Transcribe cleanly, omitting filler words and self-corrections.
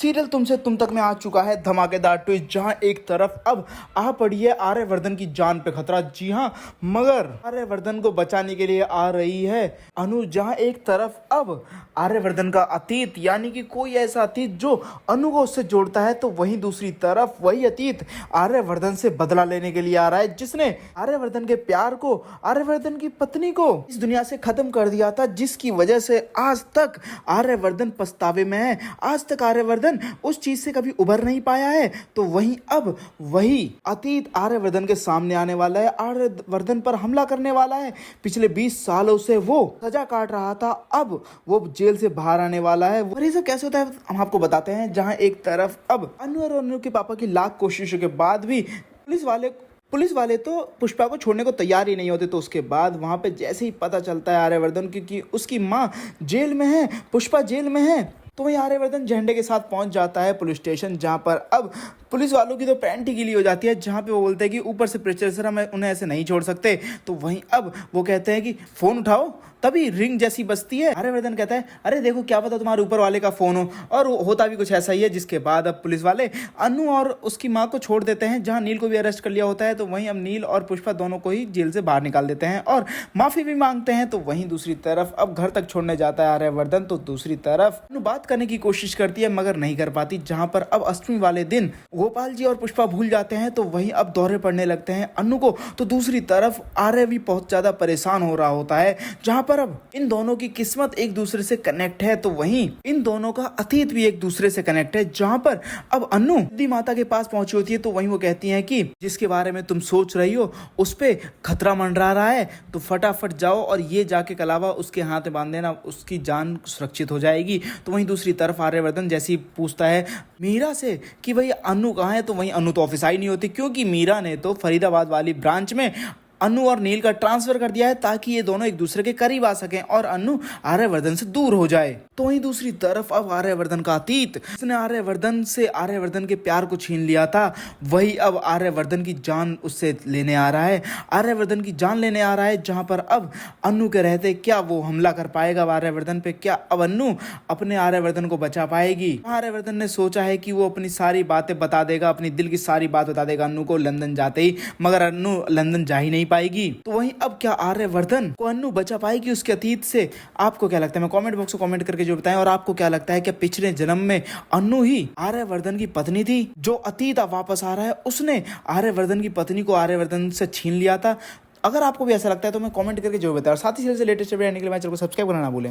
Serial तुमसे तुम तक में आ चुका है धमाकेदार ट्विस्ट, जहां एक तरफ अब आ पड़ी है आर्यवर्धन की जान पे खतरा। जी हां, मगर आर्यवर्धन को बचाने के लिए आ रही है अनु। जहां एक तरफ अब आर्यवर्धन का अतीत, यानी कि कोई ऐसा अतीत जो अनु को उससे जोड़ता है, तो वहीं दूसरी तरफ वही अतीत आर्यवर्धन से बदला लेने के लिए आ रहा है, जिसने आर्यवर्धन के प्यार को, आर्यवर्धन की पत्नी को इस दुनिया से खत्म कर दिया था, जिसकी वजह से आज तक आर्यवर्धन पछतावे में है। आज तक आर्यवर्धन उस चीज से कभी उभर नहीं पाया है। तो वहीं अब वही अतीत आर्यवर्धन के सामने आने वाला है, आर्यवर्धन पर हमला करने वाला है। पिछले 20 सालों से वो सजा काट रहा था, अब वो जेल से बाहर आने वाला है। और ये सब कैसे होता है हम आपको बताते हैं। जहां एक तरफ अब अनु और अनु के पापा की लाख कोशिशों के बाद भी पुलिस वाले तो पुष्पा को छोड़ने को तैयार ही नहीं होते। तो उसके बाद वहां पे जैसे ही पता चलता है आर्यवर्धन की उसकी माँ जेल में है, पुष्पा जेल में है, तो वही आर्यवर्धन झंडे के साथ पहुंच जाता है पुलिस स्टेशन, जहां पर अब पुलिस वालों की तो पैंट ही गीली हो जाती है। जहां पे वो बोलते हैं कि ऊपर से प्रेशर सर, हम उन्हें ऐसे नहीं छोड़ सकते। तो वहीं अब वो कहते हैं कि फोन उठाओ, तभी रिंग जैसी बजती है। आर्यवर्धन कहता है अरे देखो क्या पता तुम्हारे ऊपर वाले का फोन हो, और होता भी कुछ ऐसा ही है। जिसके बाद अब पुलिस वाले अनु और उसकी माँ को छोड़ देते हैं, जहां नील को भी अरेस्ट कर लिया होता है। तो वहीं अब नील और पुष्पा दोनों को ही जेल से बाहर निकाल देते हैं और माफी भी मांगते हैं। तो वहीं दूसरी तरफ अब घर तक छोड़ने जाता है आर्यवर्धन। तो दूसरी तरफ अनु बात करने की कोशिश करती है मगर नहीं कर पाती। जहां पर अब अष्टमी वाले दिन गोपाल जी और पुष्पा भूल जाते हैं, तो वहीं अब दौरे पड़ने लगते हैं अनु को। तो दूसरी तरफ आर्य भी बहुत ज्यादा परेशान हो रहा होता है, जहां पर अब इन दोनों की किस्मत एक दूसरे से कनेक्ट है। तो वहीं इन दोनों का अतीत भी एक दूसरे से कनेक्ट है। जहां पर अब अनु सिद्धि माता के पास पहुंची होती है, तो वहीं वो कहती हैं कि जिसके बारे में तुम सोच रही हो उस पे खतरा मंडरा रहा है, तो फटाफट जाओ और ये जाके कलावा उसके हाथ में बांध देना, उसकी जान सुरक्षित हो जाएगी। तो वहीं दूसरी तरफ आर्यवर्धन जैसे ही पूछता है मीरा से कि भाई अनु कहाँ है, तो वहीं अनु तो ऑफिस आई नहीं होती, क्योंकि मीरा ने तो फरीदाबाद वाली ब्रांच में अनु और नील का ट्रांसफर कर दिया है, ताकि ये दोनों एक दूसरे के करीब आ सकें और अनु आर्यवर्धन से दूर हो जाए। तो वहीं दूसरी तरफ अब आर्यवर्धन का अतीत, जिसने आर्यवर्धन के प्यार को छीन लिया था, वही अब आर्यवर्धन की जान उससे लेने आ रहा है, आर्यवर्धन की जान लेने आ रहा है। जहां पर अब अनु के रहते क्या वो हमला कर पाएगा आर्यवर्धन पे? क्या अब अनु अपने आर्यवर्धन को बचा पाएगी? आर्यवर्धन ने सोचा है कि वो अपनी सारी बातें बता देगा, अपनी दिल की सारी बात बता देगा अनु को लंदन जाते ही, मगर अनु लंदन जा ही नहीं पाएगी। तो वहीं अब क्या आर्यवर्धन को अनु बचा पाएगी उसके अतीत से? आपको क्या लगता है? मैं कमेंट बॉक्स में कमेंट करके जो बताएं। और आपको क्या लगता है कि पिछले जन्म में अनु ही आर्यवर्धन की पत्नी थी? जो अतीत अब वापस आ रहा है, उसने आर्यवर्धन की पत्नी को आर्यवर्धन से छीन लिया था। अगर आपको भी ऐसा लगता है तो मैं कमेंट करके जो बताएं। और साथ ही से लेटेस्ट वीडियो आने के लिए मैं चैनल को सब्सक्राइब करना ना भूलें।